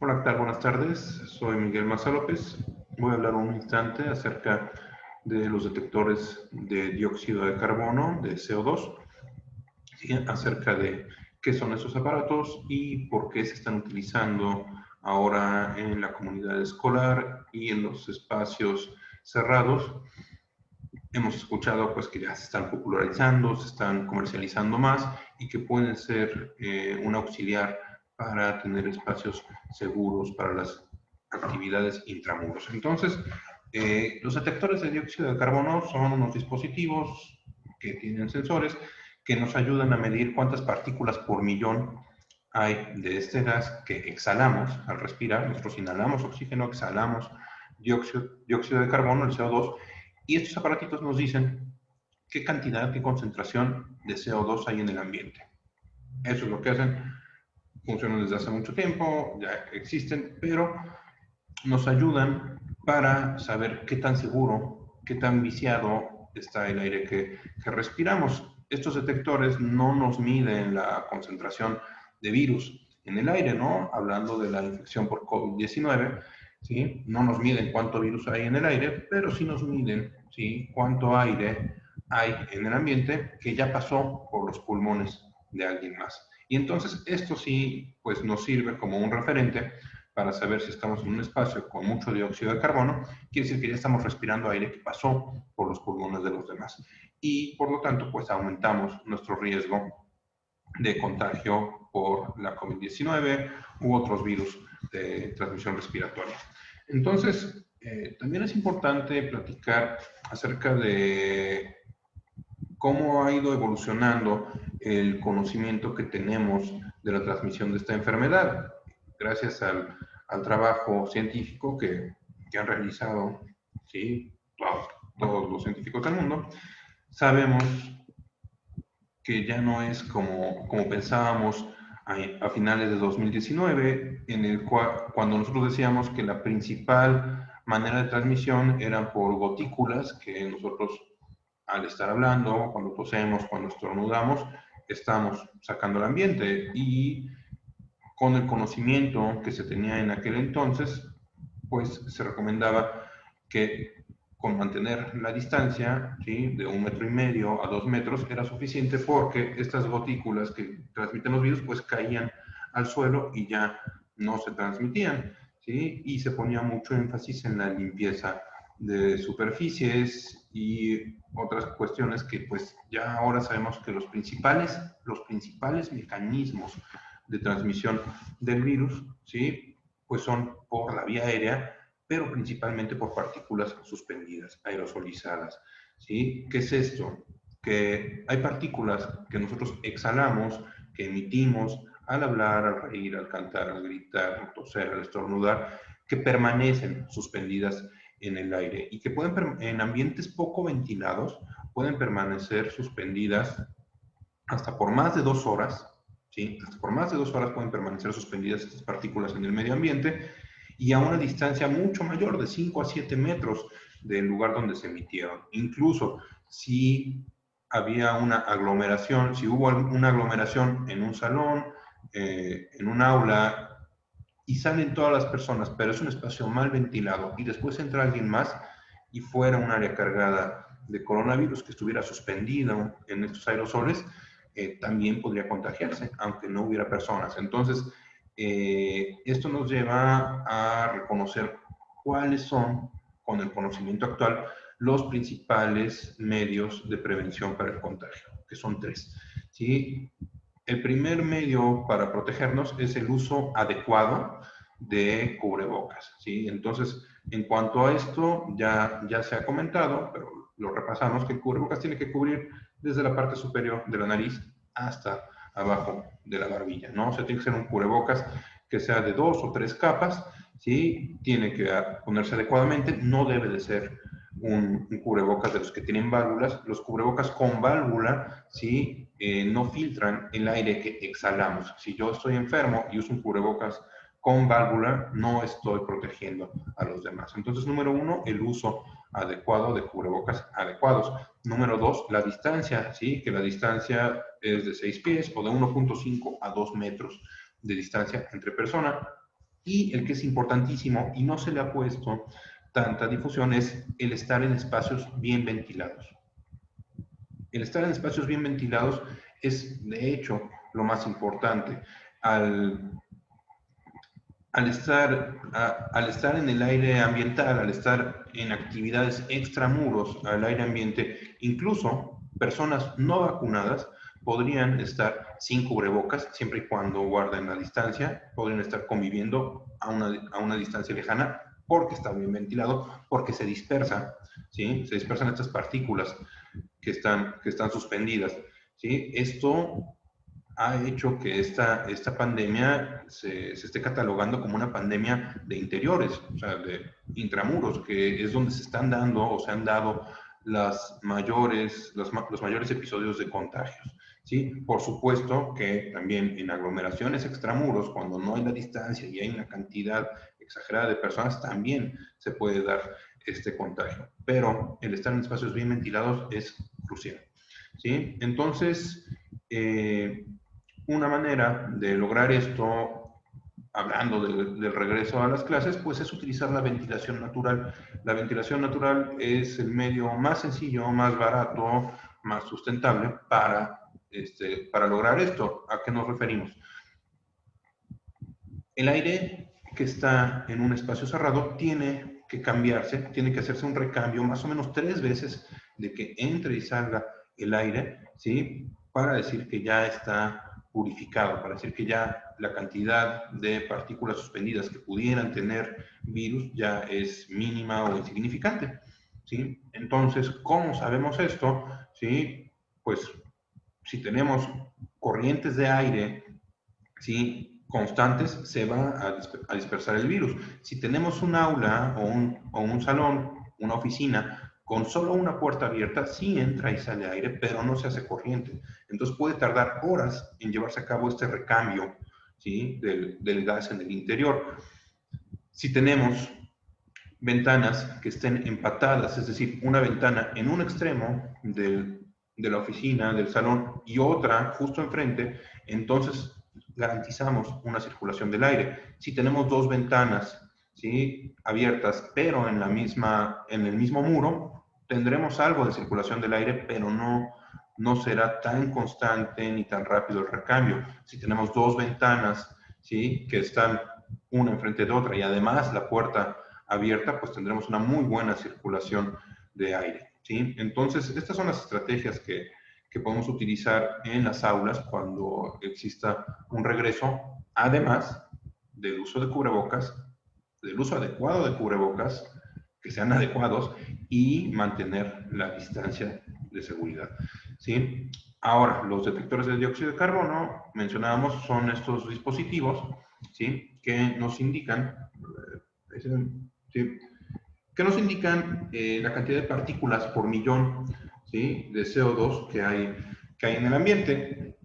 Hola, ¿qué tal? Buenas tardes. Soy Miguel Maza López. Voy a hablar un instante acerca de los detectores de dióxido de carbono, de CO2, ¿sí? Acerca de qué son esos aparatos y por qué se están utilizando ahora en la comunidad escolar y en los espacios cerrados. Hemos escuchado pues, que ya se están popularizando, se están comercializando más y que pueden ser un auxiliar para tener espacios seguros para las actividades intramuros. Entonces, los detectores de dióxido de carbono son unos dispositivos que tienen sensores que nos ayudan a medir cuántas partículas por millón hay de este gas que exhalamos al respirar. Nosotros inhalamos oxígeno, exhalamos dióxido de carbono, el CO2, y estos aparatitos nos dicen qué cantidad, qué concentración de CO2 hay en el ambiente. Eso es lo que hacen. Funcionan desde hace mucho tiempo, ya existen, pero nos ayudan para saber qué tan seguro, qué tan viciado está el aire que respiramos. Estos detectores no nos miden la concentración de virus en el aire, ¿no? Hablando de la infección por COVID-19, ¿sí? No nos miden cuánto virus hay en el aire, pero sí nos miden, ¿sí? Cuánto aire hay en el ambiente que ya pasó por los pulmones de alguien más. Y entonces esto sí, pues nos sirve como un referente para saber si estamos en un espacio con mucho dióxido de carbono, quiere decir que ya estamos respirando aire que pasó por los pulmones de los demás. Y por lo tanto, pues aumentamos nuestro riesgo de contagio por la COVID-19 u otros virus de transmisión respiratoria. Entonces, también es importante platicar acerca de cómo ha ido evolucionando el conocimiento que tenemos de la transmisión de esta enfermedad. Gracias al trabajo científico que han realizado, ¿sí? Todos los científicos del mundo, sabemos que ya no es como pensábamos a finales de 2019, en el cual, cuando nosotros decíamos que la principal manera de transmisión era por gotículas, que nosotros al estar hablando, cuando tosemos, cuando estornudamos, estamos sacando el ambiente. Y con el conocimiento que se tenía en aquel entonces, pues se recomendaba que con mantener la distancia, ¿sí? De 1,5 metros a 2 metros era suficiente, porque estas gotículas que transmiten los virus pues caían al suelo y ya no se transmitían, ¿sí? Y se ponía mucho énfasis en la limpieza de superficies y otras cuestiones que pues ya ahora sabemos que los principales mecanismos de transmisión del virus, ¿sí? Pues son por la vía aérea, pero principalmente por partículas suspendidas, aerosolizadas, ¿sí? ¿Qué es esto? Que hay partículas que nosotros exhalamos, que emitimos al hablar, al reír, al cantar, al gritar, al toser, al estornudar, que permanecen suspendidas en el aire y que pueden, en ambientes poco ventilados, pueden permanecer suspendidas hasta por más de 2 horas, ¿sí? Hasta por más de 2 horas pueden permanecer suspendidas estas partículas en el medio ambiente y a una distancia mucho mayor, de 5 a 7 metros del lugar donde se emitieron. Incluso si había una aglomeración, si hubo una aglomeración en un salón, en un aula, y salen todas las personas, pero es un espacio mal ventilado, y después entra alguien más y fuera un área cargada de coronavirus que estuviera suspendido en estos aerosoles, también podría contagiarse, aunque no hubiera personas. Entonces, esto nos lleva a reconocer cuáles son, con el conocimiento actual, los principales medios de prevención para el contagio, que son 3. ¿Sí? El primer medio para protegernos es el uso adecuado de cubrebocas, ¿sí? Entonces, en cuanto a esto, ya se ha comentado, pero lo repasamos, que el cubrebocas tiene que cubrir desde la parte superior de la nariz hasta abajo de la barbilla, ¿no? O sea, tiene que ser un cubrebocas que sea de 2 o 3 capas, ¿sí? Tiene que ponerse adecuadamente, no debe de ser un cubrebocas de los que tienen válvulas. Los cubrebocas con válvula, ¿sí? No filtran el aire que exhalamos. Si yo estoy enfermo y uso un cubrebocas con válvula, no estoy protegiendo a los demás. Entonces, número 1, el uso adecuado de cubrebocas adecuados. Número 2, la distancia, ¿sí? Que la distancia es de 6 pies o de 1,5 a 2 metros de distancia entre personas. Y el que es importantísimo y no se le ha puesto tanta difusión es el estar en espacios bien ventilados. El estar en espacios bien ventilados es, de hecho, lo más importante. Al estar en el aire ambiental, al estar en actividades extramuros al aire ambiente, incluso personas no vacunadas podrían estar sin cubrebocas, siempre y cuando guarden la distancia, podrían estar conviviendo a una distancia lejana, porque está bien ventilado, porque se dispersa, ¿sí? Se dispersan estas partículas que están suspendidas, ¿sí? Esto ha hecho que esta pandemia se esté catalogando como una pandemia de interiores, o sea, de intramuros, que es donde se están dando o se han dado los mayores episodios de contagios. ¿Sí? Por supuesto que también en aglomeraciones extramuros, cuando no hay la distancia y hay una cantidad exagerada de personas, también se puede dar este contagio. Pero el estar en espacios bien ventilados es crucial. ¿Sí? Entonces, una manera de lograr esto, hablando del regreso a las clases, pues es utilizar la ventilación natural. La ventilación natural es el medio más sencillo, más barato, más sustentable para lograr esto. ¿A qué nos referimos? El aire que está en un espacio cerrado tiene que cambiarse, tiene que hacerse un recambio más o menos 3 veces de que entre y salga el aire, ¿sí? Para decir que ya está purificado, para decir que ya la cantidad de partículas suspendidas que pudieran tener virus ya es mínima o insignificante, ¿sí? Entonces, ¿cómo sabemos esto? ¿Sí? Pues si tenemos corrientes de aire, ¿sí?, constantes, se va a dispersar el virus. Si tenemos un aula o un salón, una oficina, con solo una puerta abierta, sí entra y sale aire, pero no se hace corriente. Entonces puede tardar horas en llevarse a cabo este recambio, ¿sí?, del gas en el interior. Si tenemos ventanas que estén empatadas, es decir, una ventana en un extremo de la oficina, del salón, y otra justo enfrente, entonces garantizamos una circulación del aire. Si tenemos 2 ventanas, ¿sí?, abiertas, pero en el mismo muro, tendremos algo de circulación del aire, pero no será tan constante ni tan rápido el recambio. Si tenemos 2 ventanas, ¿sí?, que están una enfrente de otra y además la puerta abierta, pues tendremos una muy buena circulación de aire, ¿sí? Entonces, estas son las estrategias que podemos utilizar en las aulas cuando exista un regreso, además del uso de cubrebocas, del uso adecuado de cubrebocas, que sean adecuados, y mantener la distancia de seguridad, ¿sí? Ahora, los detectores de dióxido de carbono, mencionábamos, son estos dispositivos, ¿sí?, que nos indican, ¿sí?, que nos indican la cantidad de partículas por millón, ¿sí?, de CO2 que hay en el ambiente.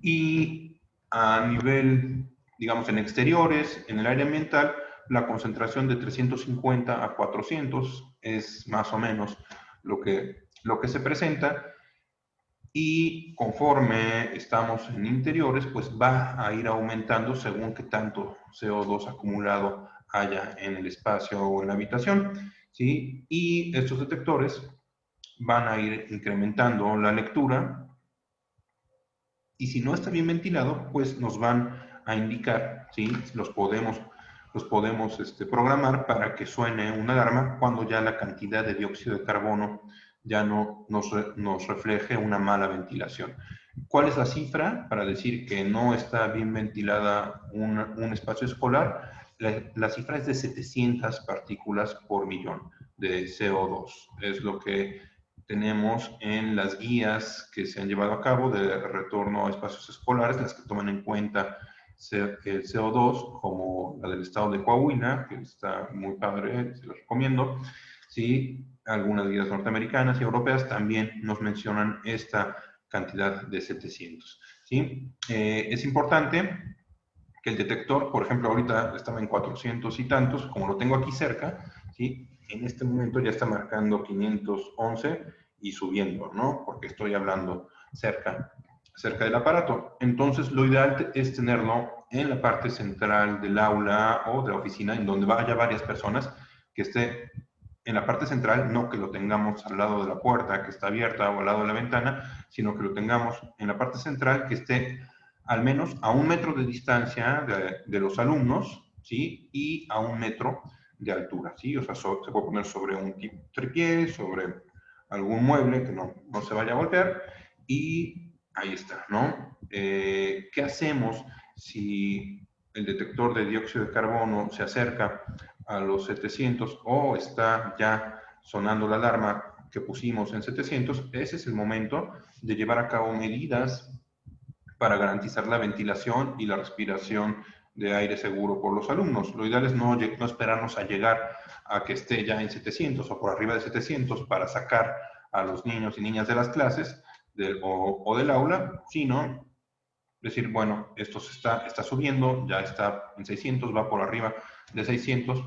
Y a nivel, digamos, en exteriores, en el aire ambiental, la concentración de 350 a 400 es más o menos lo que se presenta. Y conforme estamos en interiores, pues va a ir aumentando según qué tanto CO2 acumulado haya en el espacio o en la habitación, ¿sí? Y estos detectores van a ir incrementando la lectura, y si no está bien ventilado, pues nos van a indicar, ¿sí? Los podemos programar para que suene una alarma cuando ya la cantidad de dióxido de carbono ya no nos refleje una mala ventilación. ¿Cuál es la cifra para decir que no está bien ventilada un espacio escolar? La cifra es de 700 partículas por millón de CO2. Es lo que tenemos en las guías que se han llevado a cabo de retorno a espacios escolares, las que toman en cuenta el CO2, como la del estado de Coahuila, que está muy padre, se los recomiendo. Sí, algunas guías norteamericanas y europeas también nos mencionan esta cantidad de 700. ¿Sí? Es importante que el detector, por ejemplo, ahorita estaba en 400 y tantos, como lo tengo aquí cerca, ¿sí?, en este momento ya está marcando 511 y subiendo, ¿no? Porque estoy hablando cerca del aparato. Entonces, lo ideal es tenerlo en la parte central del aula o de la oficina, en donde vaya varias personas, que esté en la parte central, no que lo tengamos al lado de la puerta que está abierta o al lado de la ventana, sino que lo tengamos en la parte central, que esté al menos a 1 metro de distancia de los alumnos, ¿sí? Y a 1 metro de altura, ¿sí? O sea, se puede poner sobre un tipo tripié, sobre algún mueble que no se vaya a golpear, y ahí está, ¿no? ¿Qué hacemos si el detector de dióxido de carbono se acerca a los 700 o está ya sonando la alarma que pusimos en 700? Ese es el momento de llevar a cabo medidas para garantizar la ventilación y la respiración de aire seguro por los alumnos. Lo ideal es no esperarnos a llegar a que esté ya en 700 o por arriba de 700 para sacar a los niños y niñas de las clases o del aula, sino decir, bueno, esto está subiendo, ya está en 600, va por arriba de 600,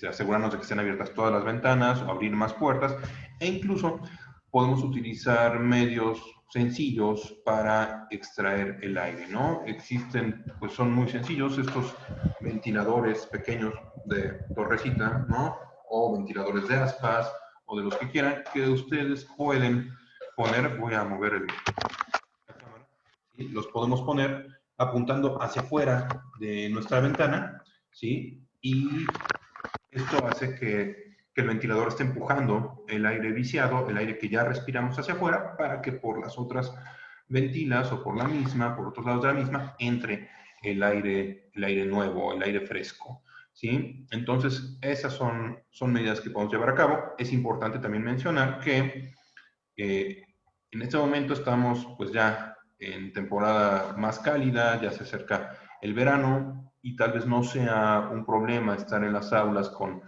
asegurarnos de que estén abiertas todas las ventanas o abrir más puertas, e incluso podemos utilizar medios sencillos para extraer el aire, ¿no? Existen, pues son muy sencillos estos ventiladores pequeños de torrecita, ¿no? O ventiladores de aspas, o de los que quieran, que ustedes pueden poner. Voy a mover la cámara. ¿Sí? Los podemos poner apuntando hacia afuera de nuestra ventana, ¿sí? Y esto hace que el ventilador esté empujando el aire viciado, el aire que ya respiramos hacia afuera, para que por las otras ventilas o por la misma, por otros lados de la misma, entre el aire nuevo, el aire fresco, ¿sí? Entonces, esas son medidas que podemos llevar a cabo. Es importante también mencionar que en este momento estamos pues ya en temporada más cálida, ya se acerca el verano y tal vez no sea un problema estar en las aulas con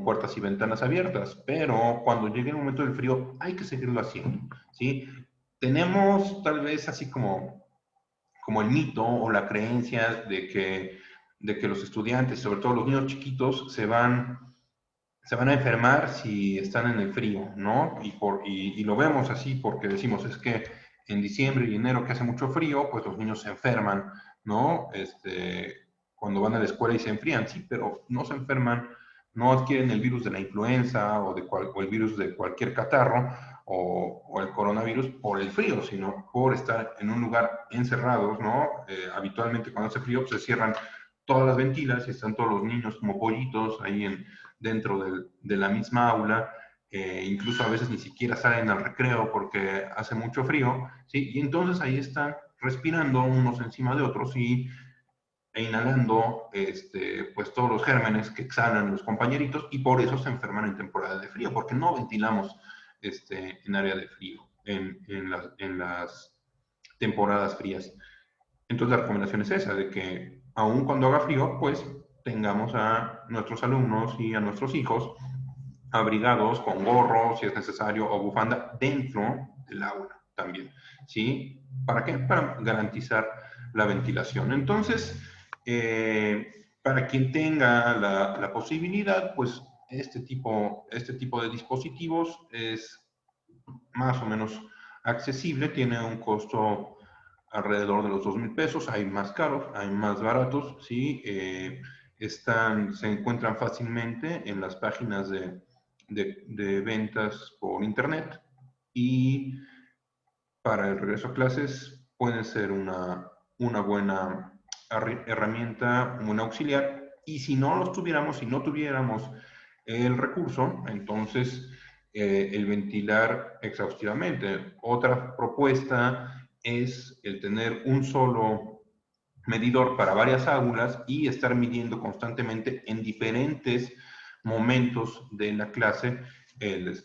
puertas y ventanas abiertas, pero cuando llegue el momento del frío hay que seguirlo haciendo, ¿sí? Tenemos tal vez así como el mito o la creencia de que los estudiantes, sobre todo los niños chiquitos, se van a enfermar si están en el frío, ¿no? Y lo vemos así porque decimos, es que en diciembre y enero que hace mucho frío, pues los niños se enferman, ¿no? Cuando van a la escuela y se enfrían, sí, pero no se enferman, no adquieren el virus de la influenza o el virus de cualquier catarro o el coronavirus por el frío, sino por estar en un lugar encerrados, ¿no? Habitualmente cuando hace frío, pues se cierran todas las ventilas y están todos los niños como pollitos ahí dentro de la misma aula, incluso a veces ni siquiera salen al recreo porque hace mucho frío, ¿sí? Y entonces ahí están respirando unos encima de otros e inhalando pues todos los gérmenes que exhalan los compañeritos, y por eso se enferman en temporada de frío, porque no ventilamos en área de frío, en las temporadas frías. Entonces la recomendación es esa, de que aun cuando haga frío, pues tengamos a nuestros alumnos y a nuestros hijos abrigados con gorro, si es necesario, o bufanda dentro del aula también, ¿sí? ¿Para qué? Para garantizar la ventilación. Entonces, para quien tenga la posibilidad, pues este tipo de dispositivos es más o menos accesible, tiene un costo alrededor de los 2,000 pesos, hay más caros, hay más baratos, ¿sí? Se encuentran fácilmente en las páginas de ventas por internet, y para el regreso a clases puede ser una buena herramienta, un auxiliar, y si no los tuviéramos, si no tuviéramos el recurso, entonces el ventilar exhaustivamente. Otra propuesta es el tener un solo medidor para varias aulas y estar midiendo constantemente en diferentes momentos de la clase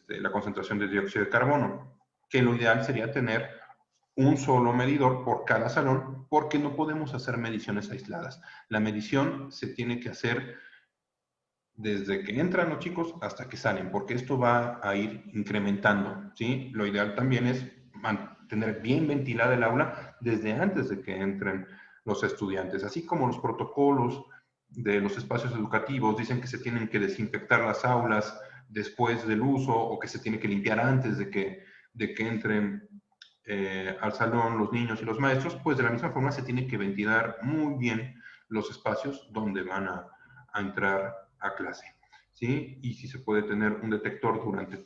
la concentración de dióxido de carbono, que lo ideal sería tener un solo medidor por cada salón, porque no podemos hacer mediciones aisladas. La medición se tiene que hacer desde que entran los chicos hasta que salen, porque esto va a ir incrementando, ¿sí? Lo ideal también es mantener bien ventilada el aula desde antes de que entren los estudiantes, así como los protocolos de los espacios educativos dicen que se tienen que desinfectar las aulas después del uso, o que se tiene que limpiar antes de que entren al salón los niños y los maestros, pues de la misma forma se tiene que ventilar muy bien los espacios donde van a entrar a clase, ¿sí? Y si se puede tener un detector durante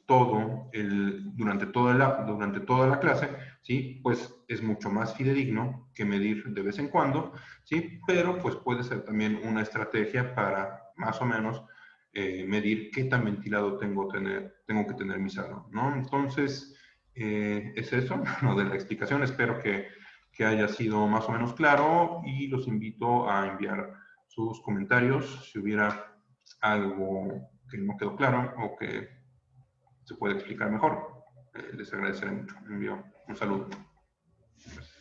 toda la clase, ¿sí? Pues es mucho más fidedigno que medir de vez en cuando, ¿sí? Pero pues puede ser también una estrategia para más o menos medir qué tan ventilado tengo que tener mi salón, ¿no? Entonces, es eso, lo de la explicación. Espero que haya sido más o menos claro y los invito a enviar sus comentarios si hubiera algo que no quedó claro o que se puede explicar mejor. Les agradeceré mucho. Envío un saludo. Gracias.